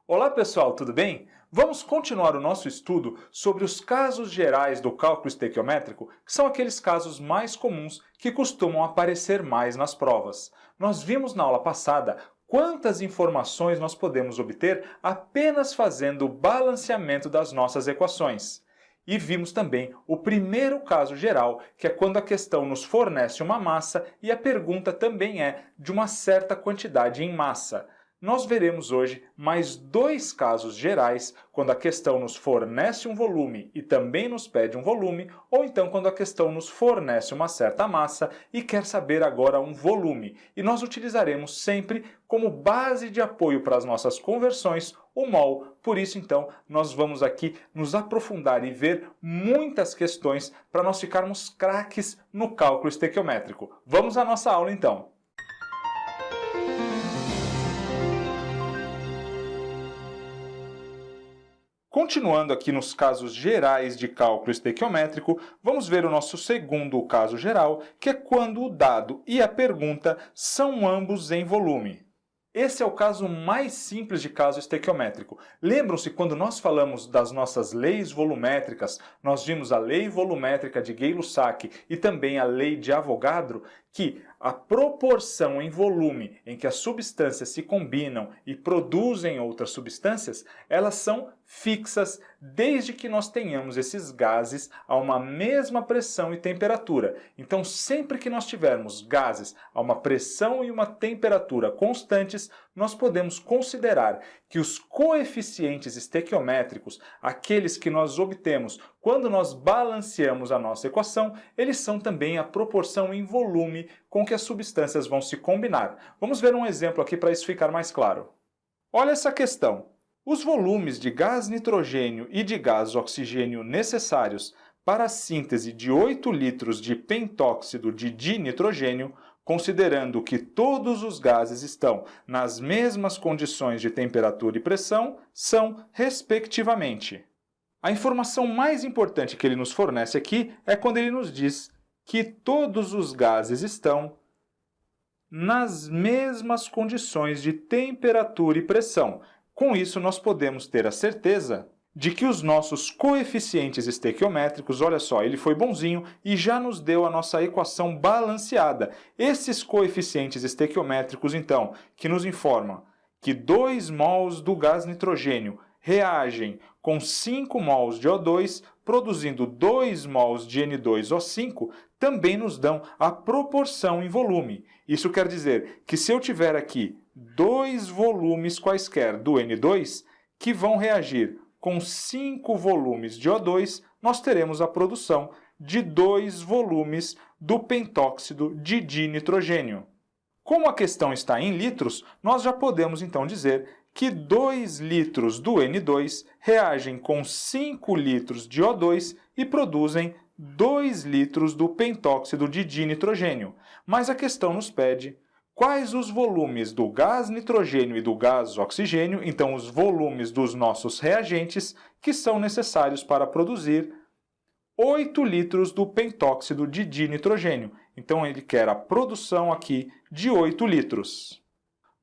Olá pessoal, tudo bem? Vamos continuar o nosso estudo sobre os casos gerais do cálculo estequiométrico, que são aqueles casos mais comuns que costumam aparecer mais nas provas. Nós vimos na aula passada quantas informações nós podemos obter apenas fazendo o balanceamento das nossas equações. E vimos também o primeiro caso geral, que é quando a questão nos fornece uma massa e a pergunta também é de uma certa quantidade em massa. Nós veremos hoje mais dois casos gerais, quando a questão nos fornece um volume e também nos pede um volume, ou então quando a questão nos fornece uma certa massa e quer saber agora um volume. E nós utilizaremos sempre como base de apoio para as nossas conversões o mol. Por isso, então, nós vamos aqui nos aprofundar e ver muitas questões para nós ficarmos craques no cálculo estequiométrico. Vamos à nossa aula, então. Continuando aqui nos casos gerais de cálculo estequiométrico, vamos ver o nosso segundo caso geral, que é quando o dado e a pergunta são ambos em volume. Esse é o caso mais simples de caso estequiométrico. Lembram-se quando nós falamos das nossas leis volumétricas, nós vimos a lei volumétrica de Gay-Lussac e também a lei de Avogadro, que a proporção em volume em que as substâncias se combinam e produzem outras substâncias, elas são fixas desde que nós tenhamos esses gases a uma mesma pressão e temperatura. Então, sempre que nós tivermos gases a uma pressão e uma temperatura constantes, nós podemos considerar que os coeficientes estequiométricos, aqueles que nós obtemos quando nós balanceamos a nossa equação, eles são também a proporção em volume com que as substâncias vão se combinar. Vamos ver um exemplo aqui para isso ficar mais claro. Olha essa questão. Os volumes de gás nitrogênio e de gás oxigênio necessários para a síntese de 8 litros de pentóxido de dinitrogênio, considerando que todos os gases estão nas mesmas condições de temperatura e pressão, são, respectivamente. A informação mais importante que ele nos fornece aqui é quando ele nos diz que todos os gases estão nas mesmas condições de temperatura e pressão. Com isso, nós podemos ter a certeza de que os nossos coeficientes estequiométricos, olha só, ele foi bonzinho e já nos deu a nossa equação balanceada. Esses coeficientes estequiométricos, então, que nos informam que 2 mols do gás nitrogênio reagem com 5 mols de O2, produzindo 2 mols de N2O5, também nos dão a proporção em volume. Isso quer dizer que se eu tiver aqui 2 volumes quaisquer do N2, que vão reagir com 5 volumes de O2, nós teremos a produção de 2 volumes do pentóxido de dinitrogênio. Como a questão está em litros, nós já podemos então dizer que 2 litros do N2 reagem com 5 litros de O2 e produzem 2 litros do pentóxido de dinitrogênio. Mas a questão nos pede quais os volumes do gás nitrogênio e do gás oxigênio, então os volumes dos nossos reagentes, que são necessários para produzir 8 litros do pentóxido de dinitrogênio. Então ele quer a produção aqui de 8 litros.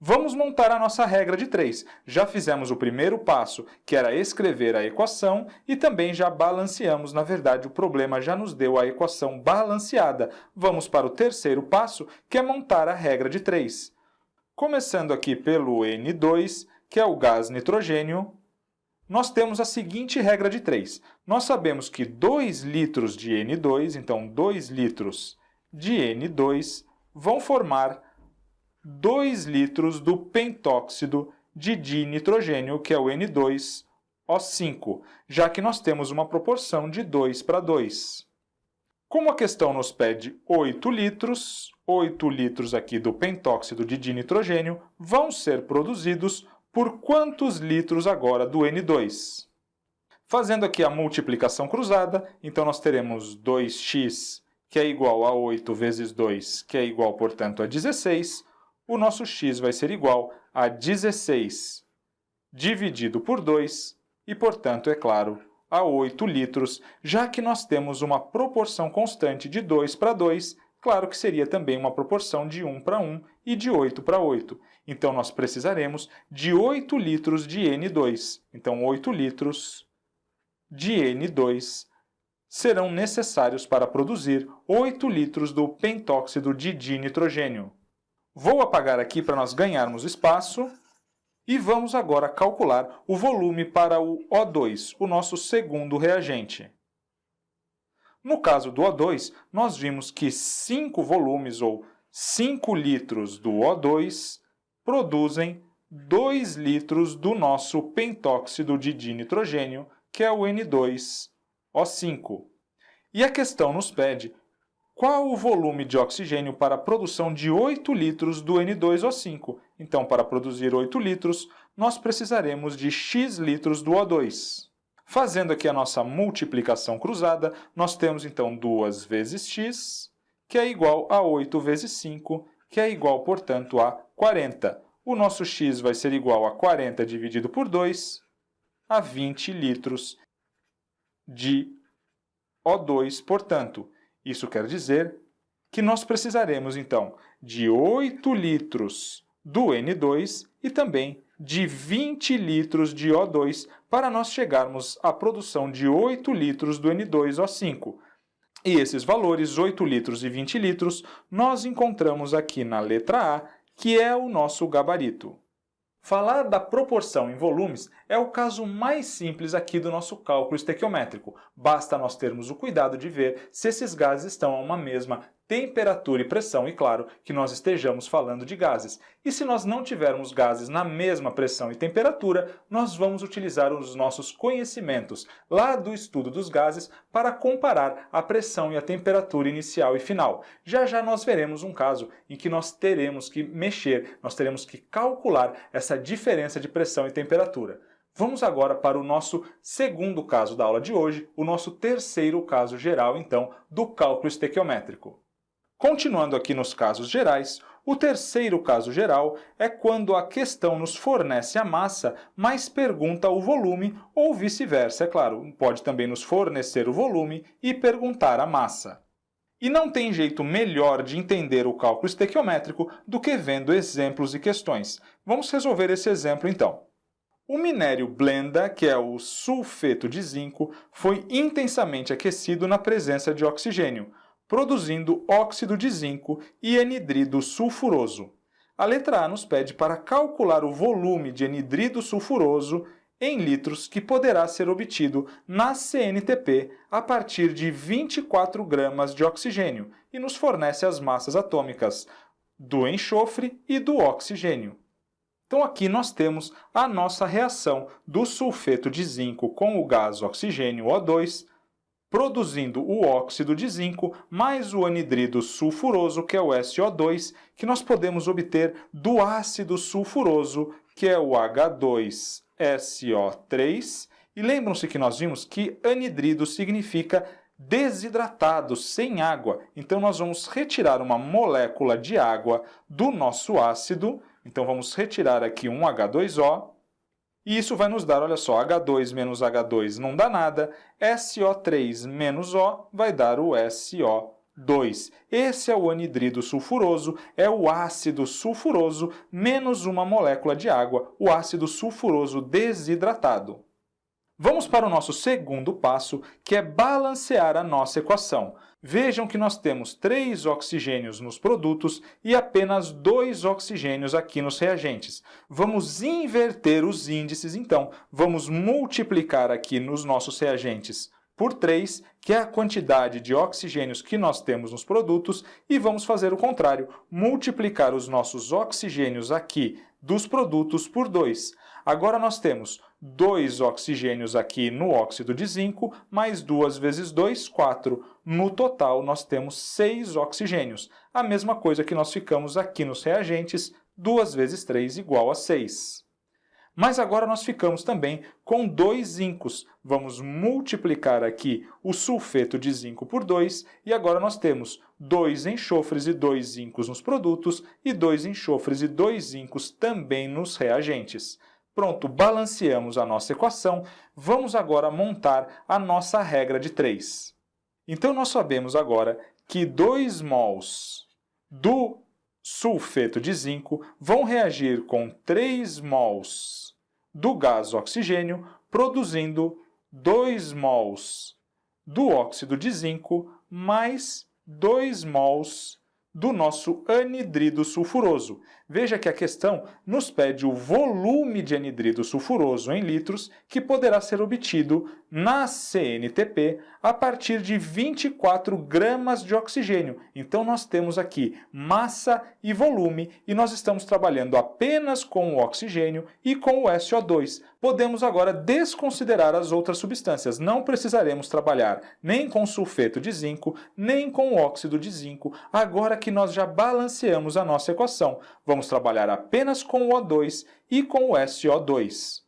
Vamos montar a nossa regra de 3. Já fizemos o primeiro passo, que era escrever a equação, e também já balanceamos, na verdade o problema já nos deu a equação balanceada. Vamos para o terceiro passo, que é montar a regra de 3. Começando aqui pelo N2, que é o gás nitrogênio, nós temos a seguinte regra de 3. Nós sabemos que 2 litros de N2, então 2 litros de N2, vão formar 2 litros do pentóxido de dinitrogênio, que é o N2O5, já que nós temos uma proporção de 2 para 2. Como a questão nos pede 8 litros aqui do pentóxido de dinitrogênio vão ser produzidos por quantos litros agora do N2? Fazendo aqui a multiplicação cruzada, então nós teremos 2x, que é igual a 8 vezes 2, que é igual, portanto, a 16. O nosso x vai ser igual a 16 dividido por 2 e, portanto, é claro, a 8 litros, já que nós temos uma proporção constante de 2 para 2, Claro que seria também uma proporção de 1 para 1 e de 8 para 8. Então, nós precisaremos de 8 litros de N2. Então, 8 litros de N2 serão necessários para produzir 8 litros do pentóxido de dinitrogênio. Vou apagar aqui para nós ganharmos espaço e vamos agora calcular o volume para o O2, o nosso segundo reagente. No caso do O2, nós vimos que 5 volumes ou 5 litros do O2 produzem 2 litros do nosso pentóxido de dinitrogênio, que é o N2O5. E a questão nos pede qual o volume de oxigênio para a produção de 8 litros do N2O5. Então, para produzir 8 litros, nós precisaremos de X litros do O2. Fazendo aqui a nossa multiplicação cruzada, nós temos então 2 vezes x, que é igual a 8 vezes 5, que é igual, portanto, a 40. O nosso x vai ser igual a 40 dividido por 2, a 20 litros de O2, portanto. Isso quer dizer que nós precisaremos, então, de 8 litros do N2 e também de 20 litros de O2 para nós chegarmos à produção de 8 litros do N2O5. E esses valores, 8 litros e 20 litros, nós encontramos aqui na letra A, que é o nosso gabarito. Falar da proporção em volumes é o caso mais simples aqui do nosso cálculo estequiométrico. Basta nós termos o cuidado de ver se esses gases estão a uma mesma temperatura e pressão, e claro que nós estejamos falando de gases. E se nós não tivermos gases na mesma pressão e temperatura, nós vamos utilizar os nossos conhecimentos lá do estudo dos gases para comparar a pressão e a temperatura inicial e final. Já já nós veremos um caso em que nós teremos que mexer, nós teremos que calcular essa diferença de pressão e temperatura. Vamos agora para o nosso segundo caso da aula de hoje, o nosso terceiro caso geral, então, do cálculo estequiométrico. Continuando aqui nos casos gerais, o terceiro caso geral é quando a questão nos fornece a massa, mas pergunta o volume, ou vice-versa, é claro, pode também nos fornecer o volume e perguntar a massa. E não tem jeito melhor de entender o cálculo estequiométrico do que vendo exemplos e questões. Vamos resolver esse exemplo então. O minério blenda, que é o sulfeto de zinco, foi intensamente aquecido na presença de oxigênio, produzindo óxido de zinco e anidrido sulfuroso. A letra A nos pede para calcular o volume de anidrido sulfuroso em litros que poderá ser obtido na CNTP a partir de 24 gramas de oxigênio e nos fornece as massas atômicas do enxofre e do oxigênio. Então aqui nós temos a nossa reação do sulfeto de zinco com o gás oxigênio O2, produzindo o óxido de zinco mais o anidrido sulfuroso, que é o SO2, que nós podemos obter do ácido sulfuroso, que é o H2SO3. E lembram-se que nós vimos que anidrido significa desidratado, sem água. Então nós vamos retirar uma molécula de água do nosso ácido. Então vamos retirar aqui um H2O. E isso vai nos dar, olha só, H2 menos H2 não dá nada, SO3 menos O vai dar o SO2. Esse é o anidrido sulfuroso, é o ácido sulfuroso menos uma molécula de água, o ácido sulfuroso desidratado. Vamos para o nosso segundo passo, que é balancear a nossa equação. Vejam que nós temos 3 oxigênios nos produtos e apenas 2 oxigênios aqui nos reagentes. Vamos inverter os índices, então. Vamos multiplicar aqui nos nossos reagentes por 3, que é a quantidade de oxigênios que nós temos nos produtos, e vamos fazer o contrário, multiplicar os nossos oxigênios aqui dos produtos por 2. Agora nós temos 2 oxigênios aqui no óxido de zinco, mais 2 vezes 2, 4. No total, nós temos 6 oxigênios. A mesma coisa que nós ficamos aqui nos reagentes, 2 vezes 3 igual a 6. Mas agora nós ficamos também com 2 zincos. Vamos multiplicar aqui o sulfeto de zinco por 2, e agora nós temos 2 enxofres e 2 zincos nos produtos, e 2 enxofres e 2 zincos também nos reagentes. Pronto, balanceamos a nossa equação. Vamos agora montar a nossa regra de 3. Então, nós sabemos agora que 2 mols do sulfeto de zinco vão reagir com 3 mols do gás oxigênio, produzindo 2 mols do óxido de zinco mais 2 mols do nosso anidrido sulfuroso. Veja que a questão nos pede o volume de anidrido sulfuroso em litros que poderá ser obtido na CNTP a partir de 24 gramas de oxigênio. Então nós temos aqui massa e volume e nós estamos trabalhando apenas com o oxigênio e com o SO2. Podemos agora desconsiderar as outras substâncias. Não precisaremos trabalhar nem com sulfeto de zinco, nem com o óxido de zinco, agora que nós já balanceamos a nossa equação. Vamos trabalhar apenas com o O2 e com o SO2.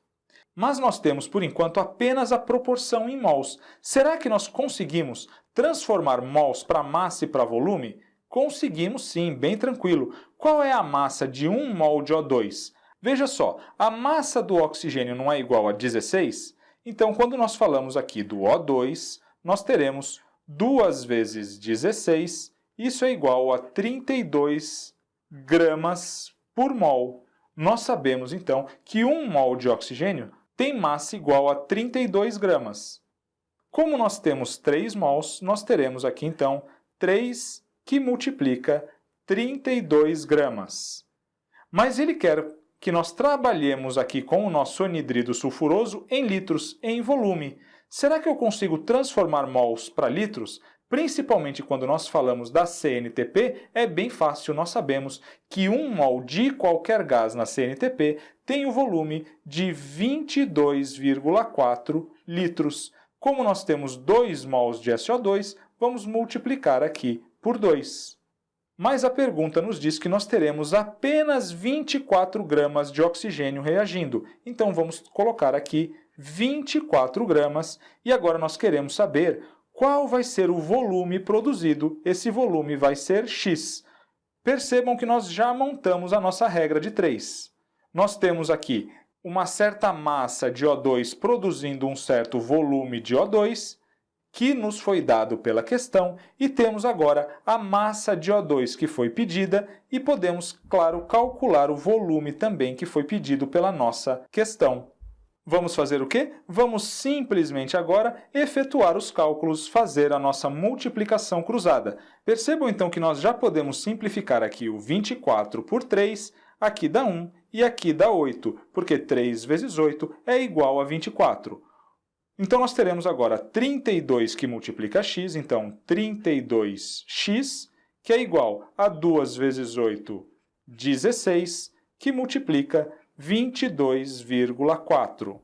Mas nós temos, por enquanto, apenas a proporção em mols. Será que nós conseguimos transformar mols para massa e para volume? Conseguimos sim, bem tranquilo. Qual é a massa de 1 mol de O2? Veja só, a massa do oxigênio não é igual a 16? Então, quando nós falamos aqui do O2, nós teremos 2 vezes 16, isso é igual a 32 gramas por mol. Nós sabemos, então, que 1 mol de oxigênio tem massa igual a 32 gramas. Como nós temos 3 mols, nós teremos aqui, então, 3 que multiplica 32 gramas. Mas ele quer que nós trabalhemos aqui com o nosso anidrido sulfuroso em litros, em volume. Será que eu consigo transformar mols para litros? Principalmente quando nós falamos da CNTP, é bem fácil, nós sabemos que 1 mol de qualquer gás na CNTP tem o volume de 22,4 litros. Como nós temos 2 mols de SO2, vamos multiplicar aqui por 2. Mas a pergunta nos diz que nós teremos apenas 24 gramas de oxigênio reagindo. Então vamos colocar aqui 24 gramas e agora nós queremos saber qual vai ser o volume produzido. Esse volume vai ser X. Percebam que nós já montamos a nossa regra de 3. Nós temos aqui uma certa massa de O2 produzindo um certo volume de O2, que nos foi dado pela questão, e temos agora a massa de O2 que foi pedida e podemos, claro, calcular o volume também que foi pedido pela nossa questão. Vamos fazer o quê? Vamos simplesmente agora efetuar os cálculos, fazer a nossa multiplicação cruzada. Percebam então que nós já podemos simplificar aqui o 24 por 3, aqui dá 1 e aqui dá 8, porque 3 vezes 8 é igual a 24. Então nós teremos agora 32 que multiplica x, então 32x, que é igual a 2 vezes 8, 16, que multiplica 22,4.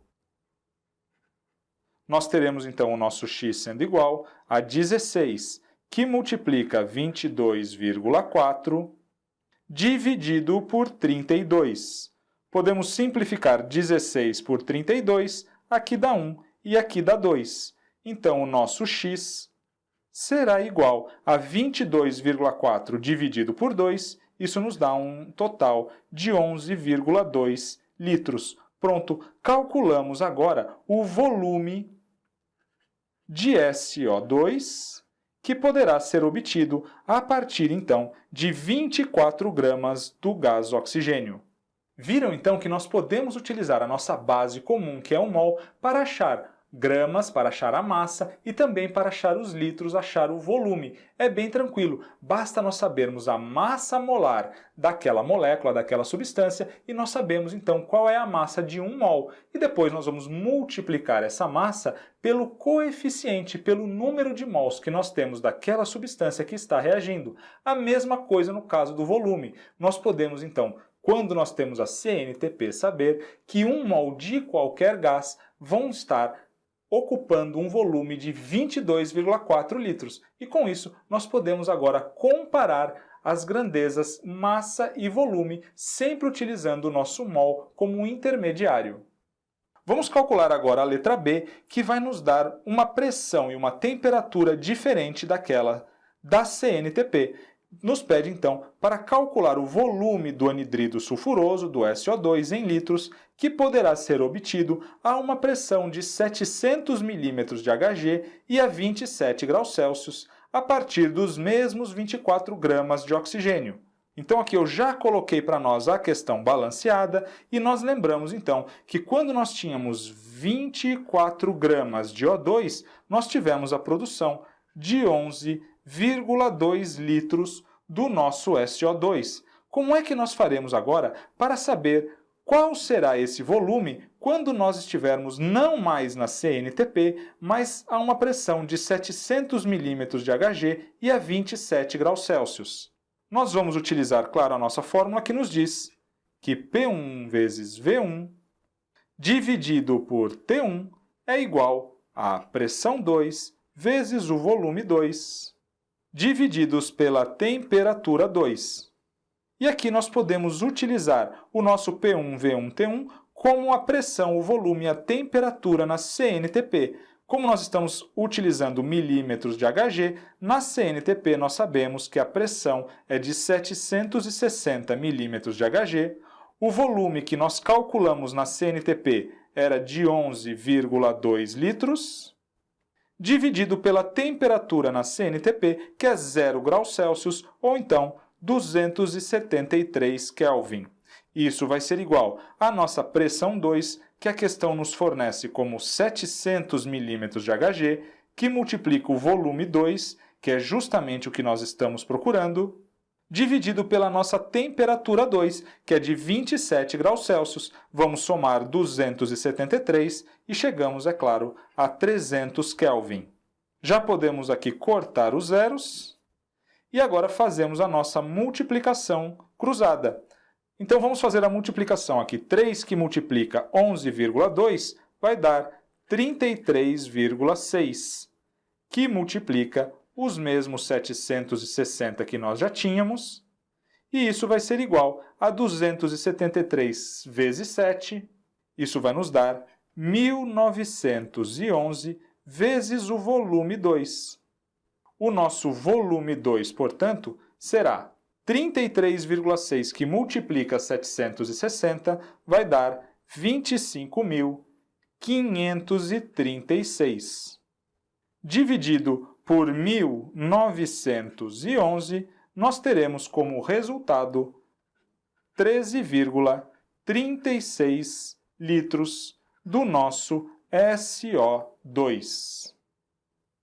Nós teremos então o nosso x sendo igual a 16, que multiplica 22,4, dividido por 32. Podemos simplificar 16 por 32, aqui dá 1 e aqui dá 2. Então o nosso x será igual a 22,4 dividido por 2, isso nos dá um total de 11,2 litros. Pronto, calculamos agora o volume de SO2, que poderá ser obtido a partir, então, de 24 gramas do gás oxigênio. Viram, então, que nós podemos utilizar a nossa base comum, que é o mol, para achar gramas, para achar a massa e também para achar os litros, achar o volume. É bem tranquilo, basta nós sabermos a massa molar daquela molécula, daquela substância, e nós sabemos então qual é a massa de 1 mol. E depois nós vamos multiplicar essa massa pelo coeficiente, pelo número de mols que nós temos daquela substância que está reagindo. A mesma coisa no caso do volume. Nós podemos então, quando nós temos a CNTP, saber que 1 mol de qualquer gás vão estar ocupando um volume de 22,4 litros. E com isso, nós podemos agora comparar as grandezas massa e volume, sempre utilizando o nosso mol como um intermediário. Vamos calcular agora a letra B, que vai nos dar uma pressão e uma temperatura diferente daquela da CNTP. Nos pede, então, para calcular o volume do anidrido sulfuroso, do SO2, em litros, que poderá ser obtido a uma pressão de 700 milímetros de Hg e a 27 graus Celsius. a partir dos mesmos 24 gramas de oxigênio. Então aqui eu já coloquei para nós a questão balanceada e nós lembramos então que quando nós tínhamos 24 gramas de O2, nós tivemos a produção de 11,2 litros do nosso SO2. Como é que nós faremos agora para saber qual será esse volume quando nós estivermos não mais na CNTP, mas a uma pressão de 700 milímetros de Hg e a 27 graus Celsius? Nós vamos utilizar, claro, a nossa fórmula que nos diz que P1 vezes V1 dividido por T1 é igual a pressão 2 vezes o volume 2, divididos pela temperatura 2. E aqui nós podemos utilizar o nosso P1, V1, T1 como a pressão, o volume e a temperatura na CNTP. Como nós estamos utilizando milímetros de Hg, na CNTP nós sabemos que a pressão é de 760 milímetros de Hg, o volume que nós calculamos na CNTP era de 11,2 litros, dividido pela temperatura na CNTP, que é 0 graus Celsius, ou então 273 Kelvin. Isso vai ser igual à nossa pressão 2, que a questão nos fornece como 700 milímetros de Hg, que multiplica o volume 2, que é justamente o que nós estamos procurando, dividido pela nossa temperatura 2, que é de 27 graus Celsius. Vamos somar 273 e chegamos, é claro, a 300 Kelvin. Já podemos aqui cortar os zeros e agora fazemos a nossa multiplicação cruzada. Então vamos fazer a multiplicação aqui. 3 que multiplica 11,2 vai dar 33,6, que multiplica os mesmos 760 que nós já tínhamos, e isso vai ser igual a 273 vezes 7, isso vai nos dar 1911 vezes o volume 2. O nosso volume 2, portanto, será 33,6 que multiplica 760 vai dar 25.536. Dividido por 1911, nós teremos como resultado 13,36 litros do nosso SO2.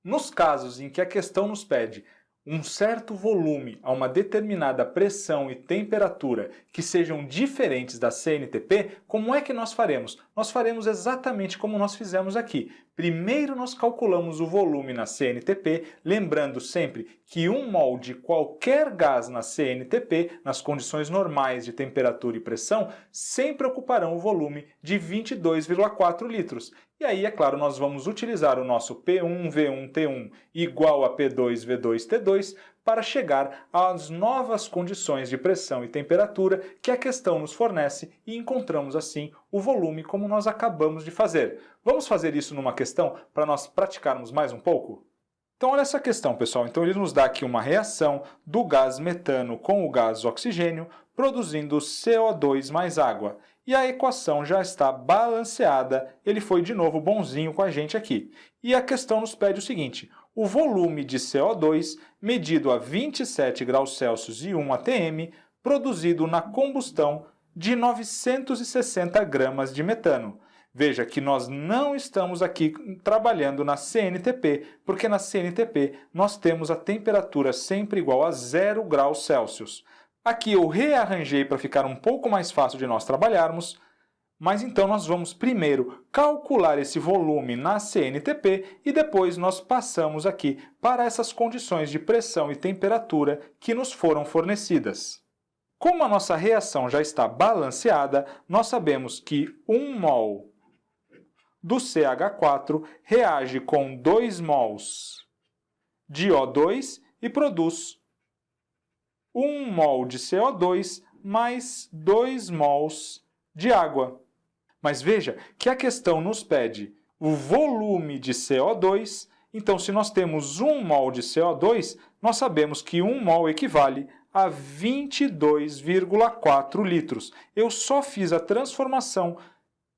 Nos casos em que a questão nos pede um certo volume a uma determinada pressão e temperatura que sejam diferentes da CNTP, como é que nós faremos? Nós faremos exatamente como nós fizemos aqui. Primeiro nós calculamos o volume na CNTP, lembrando sempre que 1 mol de qualquer gás na CNTP, nas condições normais de temperatura e pressão, sempre ocuparão o volume de 22,4 litros. E aí, é claro, nós vamos utilizar o nosso P1, V1, T1 igual a P2, V2, T2 para chegar às novas condições de pressão e temperatura que a questão nos fornece e encontramos assim o volume como nós acabamos de fazer. Vamos fazer isso numa questão para nós praticarmos mais um pouco? Então olha essa questão, pessoal. Então ele nos dá aqui uma reação do gás metano com o gás oxigênio produzindo CO2 mais água. E a equação já está balanceada, ele foi de novo bonzinho com a gente aqui. E a questão nos pede o seguinte: o volume de CO2 medido a 27 graus Celsius e 1 atm, produzido na combustão de 960 gramas de metano. Veja que nós não estamos aqui trabalhando na CNTP, porque na CNTP nós temos a temperatura sempre igual a 0 graus Celsius. Aqui eu rearranjei para ficar um pouco mais fácil de nós trabalharmos, mas então nós vamos primeiro calcular esse volume na CNTP e depois nós passamos aqui para essas condições de pressão e temperatura que nos foram fornecidas. Como a nossa reação já está balanceada, nós sabemos que 1 mol do CH4 reage com 2 mols de O2 e produz 1 mol de CO2 mais 2 mols de água. Mas veja que a questão nos pede o volume de CO2, então se nós temos 1 mol de CO2, nós sabemos que 1 mol equivale a 22,4 litros. Eu só fiz a transformação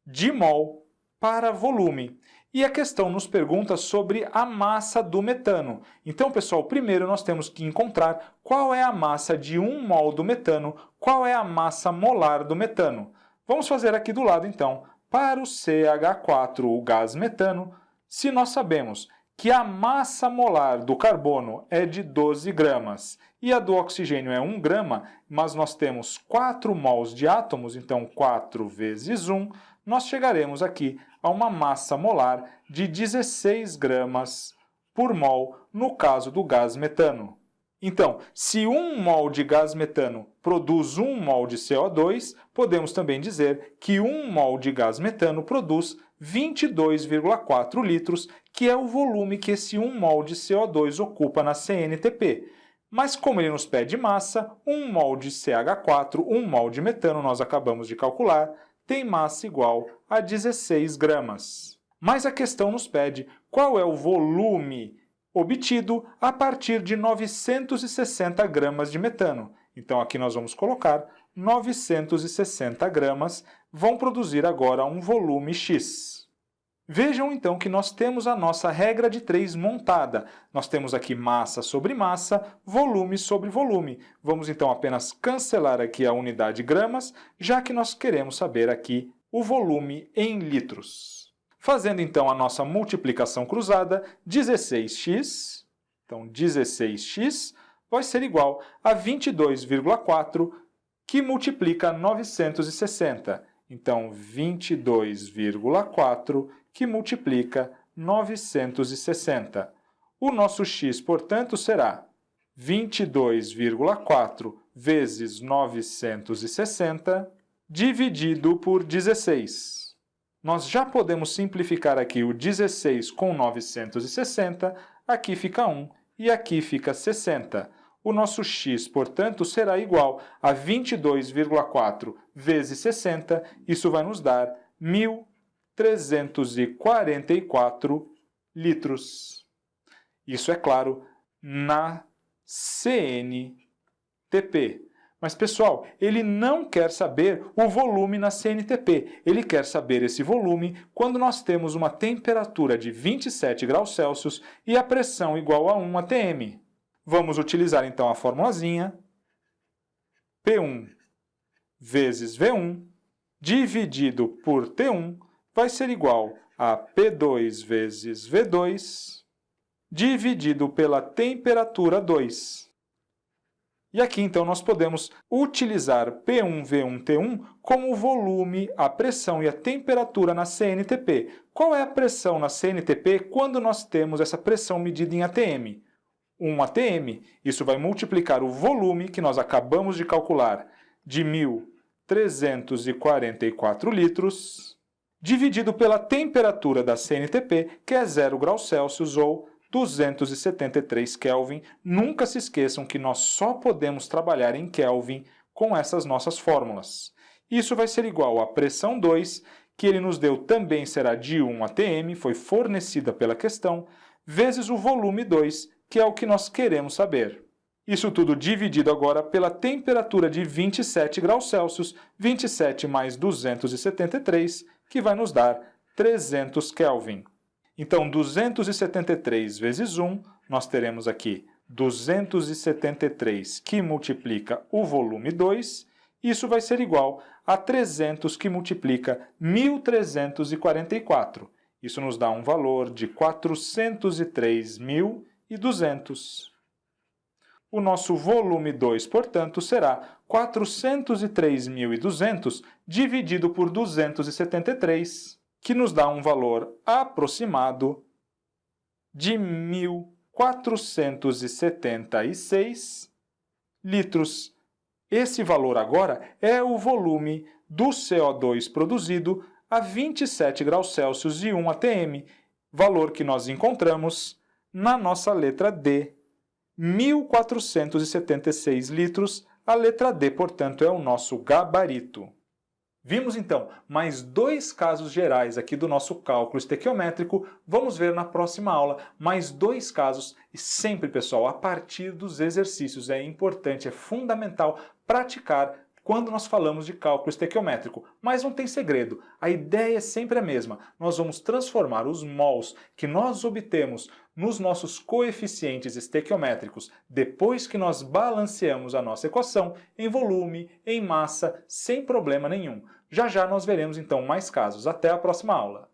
de mol para volume. E a questão nos pergunta sobre a massa do metano. Então, pessoal, primeiro nós temos que encontrar qual é a massa de 1 mol do metano, qual é a massa molar do metano. Vamos fazer aqui do lado, então, para o CH4, o gás metano, se nós sabemos que a massa molar do carbono é de 12 gramas e a do oxigênio é 1 grama, mas nós temos 4 mols de átomos, então 4 vezes 1, nós chegaremos aqui a uma massa molar de 16 gramas por mol no caso do gás metano. Então, se 1 mol de gás metano produz 1 mol de CO2, podemos também dizer que 1 mol de gás metano produz 22,4 litros, que é o volume que esse 1 mol de CO2 ocupa na CNTP. Mas como ele nos pede massa, 1 mol de CH4, 1 mol de metano, nós acabamos de calcular, tem massa igual a 16 gramas. Mas a questão nos pede qual é o volume obtido a partir de 960 gramas de metano. Então aqui nós vamos colocar 960 gramas, vão produzir agora um volume X. Vejam então que nós temos a nossa regra de 3 montada. Nós temos aqui massa sobre massa, volume sobre volume. Vamos então apenas cancelar aqui a unidade gramas, já que nós queremos saber aqui o volume em litros. Fazendo então a nossa multiplicação cruzada, 16x, então 16x vai ser igual a 22,4, que multiplica 960. Então, 22,4 que multiplica 960. O nosso x, portanto, será 22,4 vezes 960 dividido por 16. Nós já podemos simplificar aqui o 16 com 960, aqui fica 1 e aqui fica 60. O nosso x, portanto, será igual a 22,4 vezes 60, isso vai nos dar 1.344 litros. Isso é claro, na CNTP. Mas, pessoal, ele não quer saber o volume na CNTP. Ele quer saber esse volume quando nós temos uma temperatura de 27 graus Celsius e a pressão igual a 1 atm. Vamos utilizar, então, a formulazinha P1 vezes V1 dividido por T1 vai ser igual a P2 vezes V2 dividido pela temperatura 2. E aqui, então, nós podemos utilizar P1, V1, T1 como o volume, a pressão e a temperatura na CNTP. Qual é a pressão na CNTP quando nós temos essa pressão medida em atm? 1 atm, isso vai multiplicar o volume que nós acabamos de calcular de 1.344 litros, dividido pela temperatura da CNTP, que é 0 graus Celsius ou 273 Kelvin. Nunca se esqueçam que nós só podemos trabalhar em Kelvin com essas nossas fórmulas. Isso vai ser igual à pressão 2, que ele nos deu também será de 1 atm, foi fornecida pela questão, vezes o volume 2, que é o que nós queremos saber. Isso tudo dividido agora pela temperatura de 27 graus Celsius, 27 mais 273, que vai nos dar 300 Kelvin. Então, 273 vezes 1, nós teremos aqui 273 que multiplica o volume 2, isso vai ser igual a 300 que multiplica 1.344. Isso nos dá um valor de 403.200. O nosso volume 2, portanto, será 403.200 dividido por 273, que nos dá um valor aproximado de 1.476 litros. Esse valor agora é o volume do CO2 produzido a 27 graus Celsius e 1 atm, valor que nós encontramos na nossa letra D, 1.476 litros. A letra D, portanto, é o nosso gabarito. Vimos, então, mais 2 casos gerais aqui do nosso cálculo estequiométrico. Vamos ver na próxima aula mais 2 casos. E sempre, pessoal, a partir dos exercícios. É importante, é fundamental praticar quando nós falamos de cálculo estequiométrico, mas não tem segredo, a ideia é sempre a mesma. Nós vamos transformar os mols que nós obtemos nos nossos coeficientes estequiométricos depois que nós balanceamos a nossa equação em volume, em massa, sem problema nenhum. Já já nós veremos então mais casos. Até a próxima aula!